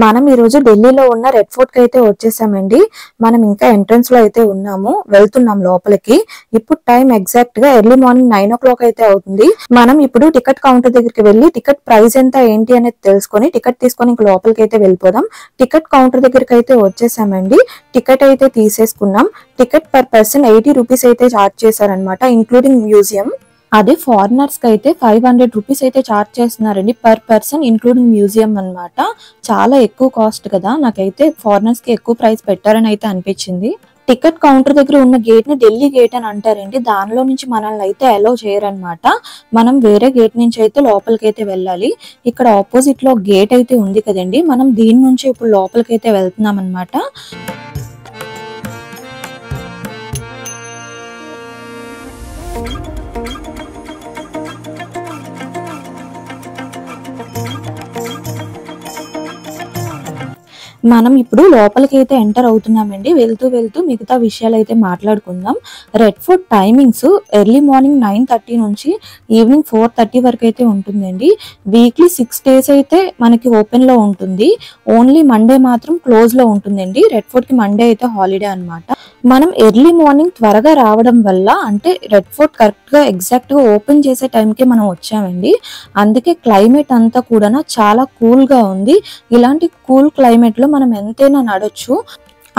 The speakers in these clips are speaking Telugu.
మనం ఈ రోజు ఢిల్లీలో ఉన్న రెడ్ ఫోర్ట్ కి అయితే వచ్చేసామండి. మనం ఇంకా ఎంట్రన్స్ లో అయితే ఉన్నాము, వెళ్తున్నాం లోపలికి. ఇప్పుడు టైం ఎగ్జాక్ట్ గా ఎర్లీ మార్నింగ్ 9 o'clock అయితే అవుతుంది. మనం ఇప్పుడు టికెట్ కౌంటర్ దగ్గరికి వెళ్ళి టికెట్ ప్రైస్ ఎంత ఏంటి అనేది తెలుసుకొని టికెట్ తీసుకొని ఇంక లోపలికి అయితే వెళ్ళిపోదాం. టికెట్ కౌంటర్ దగ్గరికి అయితే వచ్చేసామండి. టికెట్ అయితే తీసేసుకున్నాం. టికెట్ పర్ పర్సన్ 80 రూపీస్ అయితే చార్జ్ చేశారనమాట, ఇంక్లూడింగ్ మ్యూజియం. అదే ఫారినర్స్ కి అయితే 500 రూపీస్ అయితే చార్జ్ చేస్తున్నారండి పర్ పర్సన్, ఇంక్లూడింగ్ మ్యూజియం అన్నమాట. చాలా ఎక్కువ కాస్ట్ కదా, నాకైతే ఫారినర్స్ కి ఎక్కువ ప్రైస్ పెట్టారని అయితే అనిపించింది. టికెట్ కౌంటర్ దగ్గర ఉన్న గేట్ ని ఢిల్లీ గేట్ అని అంటారండి. దానిలో నుంచి మనల్ని అయితే అలౌ చేయరనమాట. మనం వేరే గేట్ నుంచి అయితే లోపలికి అయితే వెళ్ళాలి. ఇక్కడ ఆపోజిట్ లో గేట్ అయితే ఉంది కదండి, మనం దీని నుంచి ఇప్పుడు లోపలికి అయితే వెళ్తున్నాం అనమాట. మనం ఇప్పుడు లోపలికి అయితే ఎంటర్ అవుతున్నామండి. వెళ్తూ వెళ్తూ మిగతా విషయాలు అయితే మాట్లాడుకుందాం. Red fort timings early morning 9:30 నుంచి ఈవినింగ్ 4:30 వరకు అయితే ఉంటుందండి. వీక్లీ 6 days అయితే మనకి ఓపెన్ లో ఉంటుంది. ఓన్లీ మండే మాత్రం క్లోజ్ లో ఉంటుందండి. రెడ్ ఫోర్ట్ కి మండే అయితే హాలిడే అనమాట. మనం ఎర్లీ మార్నింగ్ త్వరగా రావడం వల్ల, అంటే రెడ్ ఫోర్ట్ కరెక్ట్ గా ఎగ్జాక్ట్ గా ఓపెన్ చేసే టైంకి మనం వచ్చామండి. అందుకే క్లైమేట్ అంతా కూడా చాలా కూల్ గా ఉంది. ఇలాంటి కూల్ క్లైమేట్ లో మనం ఎంతైనా నడొచ్చు.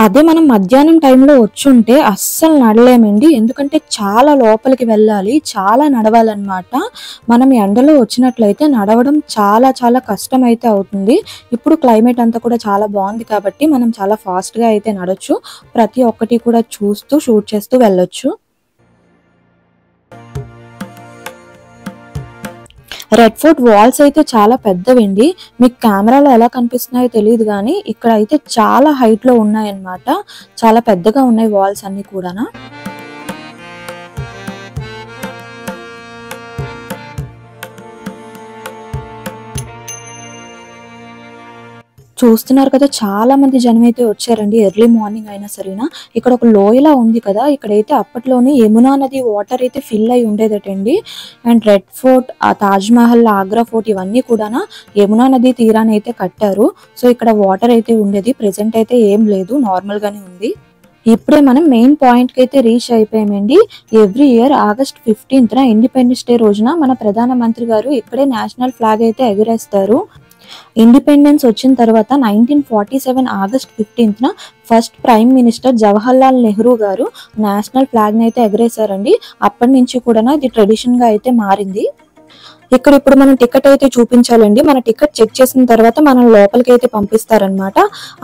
అదే మనం మధ్యాహ్నం టైంలో వచ్చుంటే అస్సలు నడలేమండి, ఎందుకంటే చాలా లోపలికి వెళ్ళాలి, చాలా నడవాలన్నమాట. మనం ఎండలో వచ్చినట్లయితే నడవడం చాలా చాలా కష్టం అయితే అవుతుంది. ఇప్పుడు క్లైమేట్ అంతా కూడా చాలా బాగుంది కాబట్టి మనం చాలా ఫాస్ట్ గా అయితే నడొచ్చు. ప్రతి ఒక్కటి కూడా చూస్తూ షూట్ చేస్తూ వెళ్ళొచ్చు. రెడ్ ఫోర్ట్ వాల్స్ అయితే చాలా పెద్దవండి. మీకు కెమెరాలో ఎలా కనిపిస్తున్నాయో తెలియదు కానీ ఇక్కడ అయితే చాలా హైట్ లో ఉన్నాయన్నమాట. చాలా పెద్దగా ఉన్నాయి వాల్స్ అన్ని కూడా. చూస్తున్నారు కదా, చాలా మంది జనం అయితే వచ్చారండి ఎర్లీ మార్నింగ్ అయినా సరేనా. ఇక్కడ ఒక లోయలా ఉంది కదా, ఇక్కడైతే అప్పట్లోనే యమునా నది వాటర్ అయితే ఫిల్ అయి ఉండేదటండి. అండ్ రెడ్ ఫోర్ట్, ఆ తాజ్ మహల్, ఆగ్రా ఫోర్ట్ ఇవన్నీ కూడా యమునా నది తీరాన్ని అయితే కట్టారు. సో ఇక్కడ వాటర్ అయితే ఉండేది. ప్రెసెంట్ అయితే ఏం లేదు, నార్మల్ గానే ఉంది. ఇప్పుడే మనం మెయిన్ పాయింట్ కి అయితే రీచ్ అయిపోయామండి. Every year August 15th independence day రోజున మన ప్రధానమంత్రి గారు ఇక్కడే నేషనల్ ఫ్లాగ్ అయితే ఎగరేస్తారు. ఇండిపెండెన్స్ వచ్చిన తర్వాత 1947 August 15th first prime minister Jawaharlal Nehru గారు నేషనల్ ఫ్లాగ్ ని అయితే ఎగరేశారండి. అప్పటి నుంచి కూడా ఇది ట్రెడిషన్ గా అయితే మారింది. ఇక్కడ ఇప్పుడు మనం టికెట్ అయితే చూపించాలండి. మన టికెట్ చెక్ చేసిన తర్వాత మనం లోపలికి అయితే పంపిస్తారనమాట.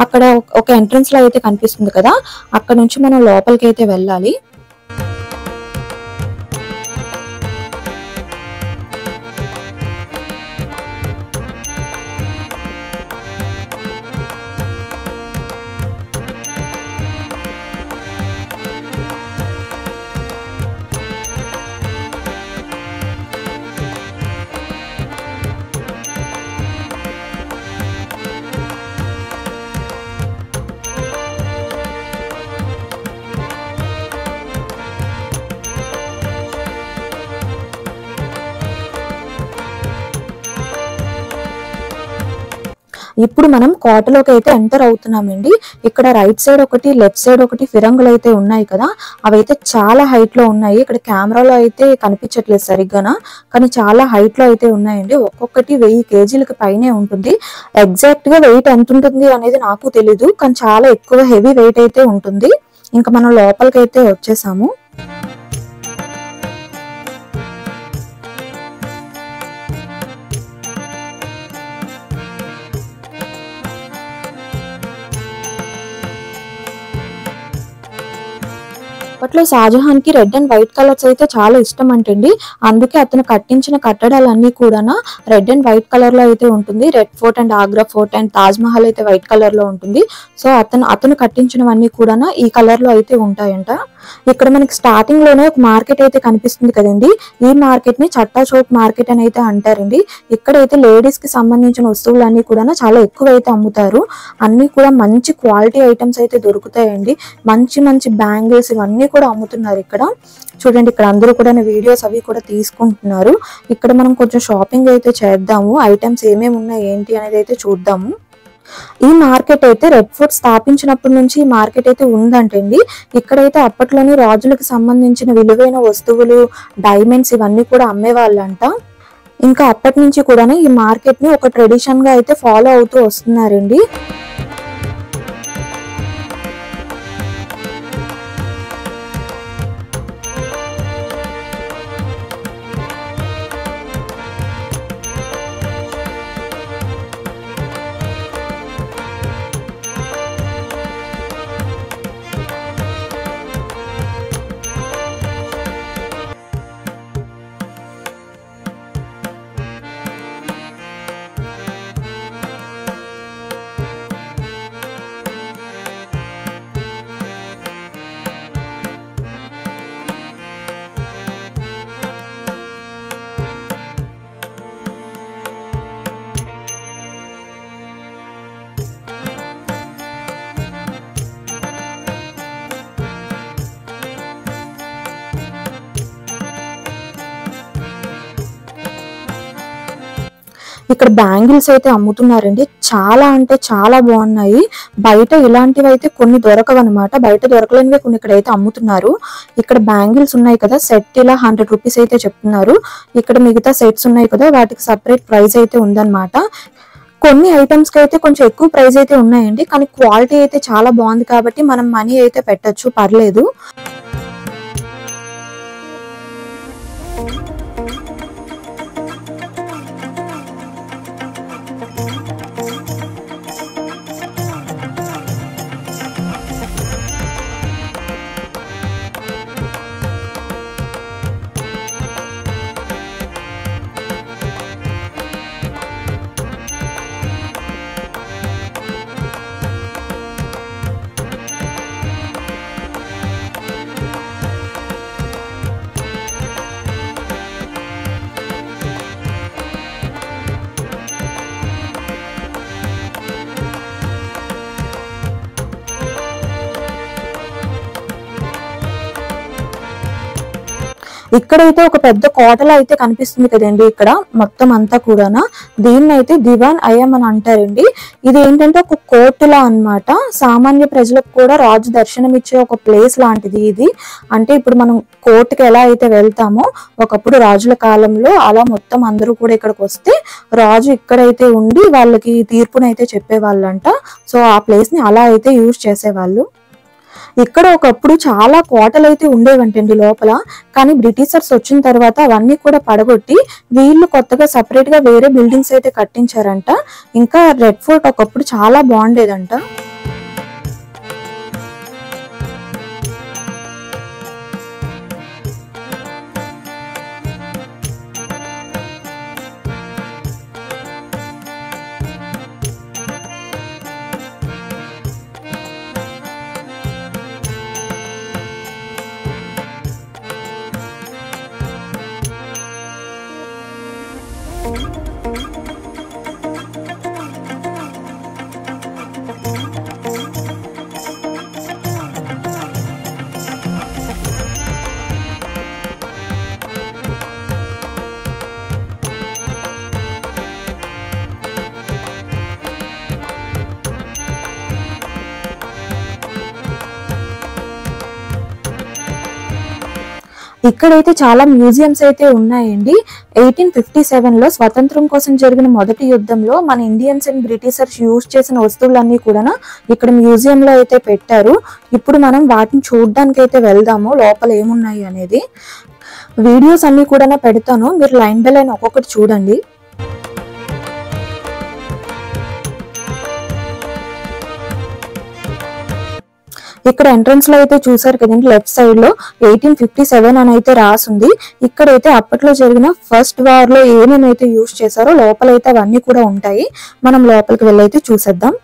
అక్కడ ఒక ఎంట్రన్స్ లో అయితే కనిపిస్తుంది కదా, అక్కడ నుంచి మనం లోపలికి అయితే వెళ్ళాలి. ఇప్పుడు మనం కోటలోకి అయితే ఎంటర్ అవుతున్నామండి. ఇక్కడ రైట్ సైడ్ ఒకటి, లెఫ్ట్ సైడ్ ఒకటి ఫిరంగులు అయితే ఉన్నాయి కదా, అవైతే చాలా హైట్ లో ఉన్నాయి. ఇక్కడ కెమెరాలో అయితే కనిపించట్లేదు సరిగ్గానా, కానీ చాలా హైట్ లో అయితే ఉన్నాయండి. ఒక్కొక్కటి 1000 kgs పైనే ఉంటుంది. ఎగ్జాక్ట్ గా వెయిట్ ఎంత ఉంటుంది అనేది నాకు తెలీదు, కానీ చాలా ఎక్కువ హెవీ వెయిట్ అయితే ఉంటుంది. ఇంకా మనం లోపలికి అయితే వచ్చేసాము. అప్పట్లో షాజహాన్ కి రెడ్ అండ్ వైట్ కలర్స్ అయితే చాలా ఇష్టం అంటండి. అందుకే అతను కట్టించిన కట్టడాలన్నీ కూడా రెడ్ అండ్ వైట్ కలర్ లో అయితే ఉంటుంది. Red fort and Agra fort and Taj Mahal అయితే వైట్ కలర్ లో ఉంటుంది. సో అతను కట్టించినవన్నీ కూడా ఈ కలర్ లో అయితే ఉంటాయంట. ఇక్కడ మనకి స్టార్టింగ్ లోనే ఒక మార్కెట్ అయితే కనిపిస్తుంది కదండి. ఈ మార్కెట్ ని చట్టా చౌక్ మార్కెట్ అని అయితే అంటారండి. ఇక్కడైతే లేడీస్ కి సంబంధించిన వస్తువులన్నీ కూడా చాలా ఎక్కువ అయితే అమ్ముతారు. అన్ని కూడా మంచి క్వాలిటీ ఐటమ్స్ అయితే దొరుకుతాయండి. మంచి మంచి బ్యాంగిల్స్ ఇవన్నీ కూడా అమ్ముతున్నారు ఇక్కడ. చూడండి, ఇక్కడ అందరూ కూడా వీడియోస్ అవి కూడా తీసుకుంటున్నారు. ఇక్కడ మనం కొంచెం షాపింగ్ అయితే చేద్దాము. ఐటమ్స్ ఏమేమి ఉన్నాయి ఏంటి అనేది అయితే చూద్దాము. ఈ మార్కెట్ అయితే రెడ్ ఫోర్ట్ స్థాపించినప్పటి నుంచి ఈ మార్కెట్ అయితే ఉందంటండి. ఇక్కడైతే అప్పట్లోనే రాజులకు సంబంధించిన విలువైన వస్తువులు, డైమండ్స్ ఇవన్నీ కూడా అమ్మేవాళ్ళంట. ఇంకా అప్పటి నుంచి కూడా ఈ మార్కెట్ ని ఒక ట్రెడిషన్ గా అయితే ఫాలో అవుతూ వస్తున్నారండి. ఇక్కడ బ్యాంగిల్స్ అయితే అమ్ముతున్నారండి. చాలా అంటే చాలా బాగున్నాయి. బయట ఇలాంటివి అయితే కొన్ని దొరకవన్నమాట. బయట దొరకలేనివే కొన్ని ఇక్కడైతే అమ్ముతున్నారు. ఇక్కడ బ్యాంగిల్స్ ఉన్నాయి కదా, సెట్ ఇలా 100 రూపీస్ అయితే చెప్తున్నారు. ఇక్కడ మిగతా సెట్స్ ఉన్నాయి కదా, వాటికి సపరేట్ ప్రైస్ అయితే ఉందన్నమాట. కొన్ని ఐటమ్స్ కి అయితే కొంచెం ఎక్కువ ప్రైస్ అయితే ఉన్నాయండి, కానీ క్వాలిటీ అయితే చాలా బాగుంది కాబట్టి మనం మనీ అయితే పెట్టొచ్చు, పర్లేదు. ఇక్కడైతే ఒక పెద్ద కోటలా అయితే కనిపిస్తుంది కదండి. ఇక్కడ మొత్తం అంతా కూడా దీన్ని అయితే దివాన్ అయ్యం అని అంటారండి. ఇది ఏంటంటే ఒక కోర్టులా అన్నమాట. సామాన్య ప్రజలకు కూడా రాజు దర్శనం ఇచ్చే ఒక ప్లేస్ లాంటిది ఇది. అంటే ఇప్పుడు మనం కోర్టుకి ఎలా అయితే వెళ్తామో ఒకప్పుడు రాజుల కాలంలో అలా మొత్తం అందరూ కూడా ఇక్కడికి వస్తే రాజు ఇక్కడైతే ఉండి వాళ్ళకి తీర్పునైతే చెప్పేవాళ్ళంట. సో ఆ ప్లేస్ ని అలా అయితే యూజ్ చేసేవాళ్ళు. ఇక్కడ ఒకప్పుడు చాలా కోటలు అయితే ఉండేవంటండి లోపల, కానీ బ్రిటిషర్స్ వచ్చిన తర్వాత అవన్నీ కూడా పడగొట్టి వీళ్ళు కొత్తగా సపరేట్ గా వేరే బిల్డింగ్స్ అయితే కట్టించారంట. ఇంకా రెడ్ ఫోర్ట్ ఒకప్పుడు చాలా బాగుండేదంట. ఇక్కడైతే చాలా మ్యూజియంస్ అయితే ఉన్నాయండి. 1857 లో స్వతంత్రం కోసం జరిగిన మొదటి యుద్ధంలో మన ఇండియన్స్ అండ్ బ్రిటిషర్స్ యూజ్ చేసిన వస్తువులన్నీ కూడా ఇక్కడ మ్యూజియం లో అయితే పెట్టారు. ఇప్పుడు మనం వాటిని చూడడానికి అయితే వెళ్దాము, లోపల ఏమున్నాయి అనేది. వీడియోస్ అన్ని కూడా పెడతాను, మీరు లైన్ బై లైన్ ఒక్కొక్కటి చూడండి. ఇక్కడ ఎంట్రన్స్ లో అయితే చూసారు కదండి, లెఫ్ట్ సైడ్ లో 1857 అని అయితే రాసింది. ఇక్కడైతే అప్పట్లో జరిగిన ఫస్ట్ వార్ లో ఏమేమైతే యూజ్ చేశారో లోపలైతే అవన్నీ కూడా ఉంటాయి. మనం లోపలికి వెళ్ళైతే చూసేద్దాం.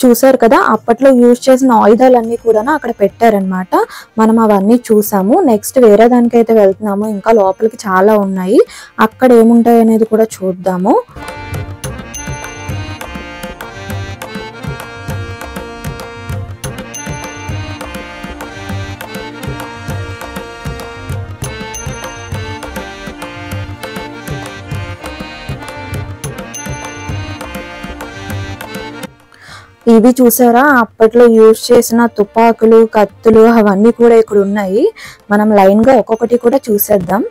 చూసారు కదా, అప్పట్లో యూజ్ చేసిన ఆయుధాలన్నీ కూడా అక్కడ పెట్టారనమాట. మనం అవన్నీ చూసాము. నెక్స్ట్ వేరే దానికైతే వెళ్తున్నాము. ఇంకా లోపలికి చాలా ఉన్నాయి, అక్కడ ఏముంటాయి అనేది కూడా చూద్దాము. ఇవి చూసారా, అప్పట్లో యూజ్ చేసిన తుపాకులు, కత్తులు అవన్నీ కూడా ఇక్కడ ఉన్నాయి. మనం లైన్ గా ఒక్కొక్కటి కూడా చూసేద్దాం.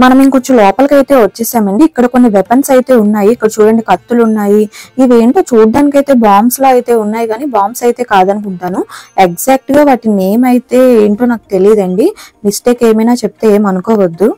మనం ఇంకొంచెం లోపలికి అయితే వచ్చేసామండి. ఇక్కడ కొన్ని వెపన్స్ అయితే ఉన్నాయి. ఇక్కడ చూడండి, కత్తులు ఉన్నాయి. ఇవి ఏంటో చూడడానికి అయితే బాంబ్స్ లా అయితే ఉన్నాయి, కానీ బాంబ్స్ అయితే కాదనుకుంటాను. ఎగ్జాక్ట్ గా వాటి నేమ్ అయితే ఏంటో నాకు తెలియదండి. మిస్టేక్ ఏమైనా చెప్తే ఏం అనుకోవద్దు.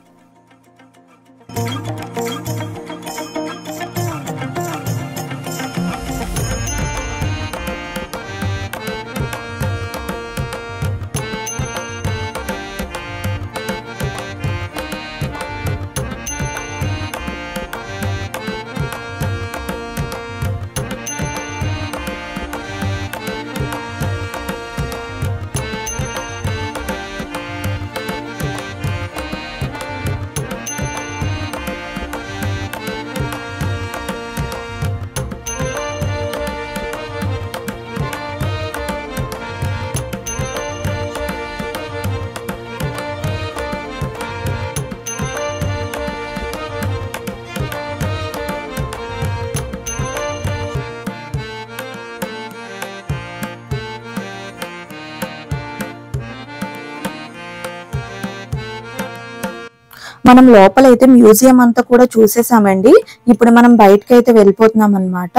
మనం లోపలైతే మ్యూజియం అంతా కూడా చూసేసామండి. ఇప్పుడు మనం బయటకి అయితే వెళ్ళిపోతున్నాం అనమాట.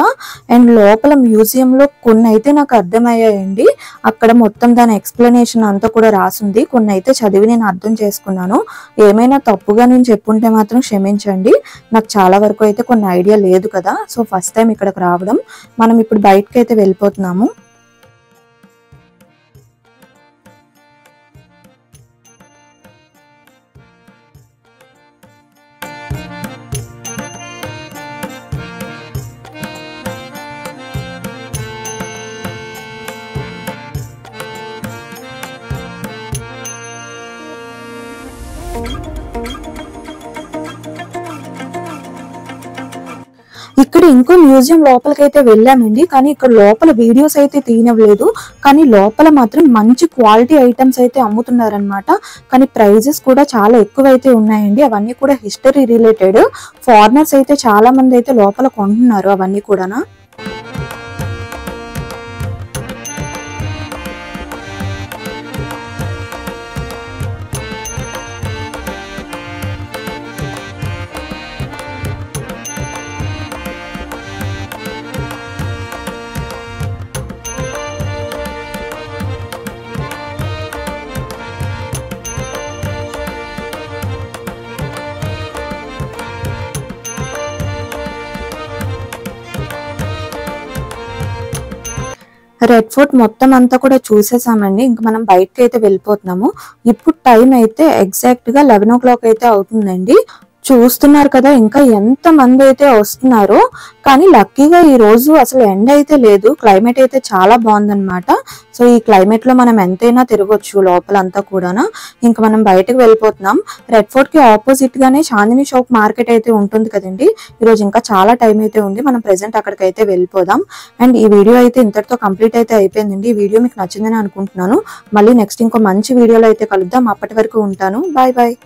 అండ్ లోపల మ్యూజియం లో కొన్ని అయితే నాకు అర్థమయ్యాయండి. అక్కడ మొత్తం దాని ఎక్స్ప్లెనేషన్ అంతా కూడా రాసింది. కొన్ని అయితే చదివి నేను అర్థం చేసుకున్నాను. ఏమైనా తప్పుగా నేను చెప్పుంటే మాత్రం క్షమించండి. నాకు చాలా వరకు అయితే కొన్ని ఐడియా లేదు కదా, సో ఫస్ట్ టైం ఇక్కడికి రావడం. మనం ఇప్పుడు బయటకి అయితే వెళ్ళిపోతున్నాము. ఇక్కడ ఇంకో మ్యూజియం లోపలికైతే వెళ్ళామండి. కానీ ఇక్కడ లోపల వీడియోస్ అయితే తీయనవ్వలేదు. కానీ లోపల మాత్రం మంచి క్వాలిటీ ఐటమ్స్ అయితే అమ్ముతున్నారనమాట. కానీ ప్రైజెస్ కూడా చాలా ఎక్కువ అయితే ఉన్నాయండి. అవన్నీ కూడా హిస్టరీ రిలేటెడ్. ఫారినర్స్ అయితే చాలా మంది అయితే లోపల కొంటున్నారు అవన్నీ కూడా. రెడ్ ఫోర్ట్ మొత్తం అంతా కూడా చూసేసామండి. ఇంకా మనం బయటకి అయితే వెళ్ళిపోతున్నాము. ఇప్పుడు టైం అయితే ఎగ్జాక్ట్ గా 11 o'clock అయితే అవుతుందండి. చూస్తున్నారు కదా ఇంకా ఎంత మంది అయితే వస్తున్నారో. కానీ లక్కీగా ఈ రోజు అసలు ఎండ అయితే లేదు, క్లైమేట్ అయితే చాలా బాగుందన్నమాట. సో ఈ క్లైమేట్ లో మనం ఎంతైనా తిరగొచ్చు లోపలంతా కూడా. ఇంకా మనం బయటకు వెళ్ళిపోతున్నాం. రెడ్ ఫోర్ట్ కి ఆపోజిట్ గానే చాందినీ చౌక్ మార్కెట్ అయితే ఉంటుంది కదండి. ఈ రోజు ఇంకా చాలా టైం అయితే ఉంది, మనం ప్రెసెంట్ అక్కడికైతే వెళ్ళిపోదాం. అండ్ ఈ వీడియో అయితే ఇంతటితో కంప్లీట్ అయితే అయిపోయిందండి. ఈ వీడియో మీకు నచ్చిందని అనుకుంటున్నాను. మళ్ళీ నెక్స్ట్ ఇంకో మంచి వీడియోలో అయితే కలుద్దాం. అప్పటి వరకు ఉంటాను. Bye bye.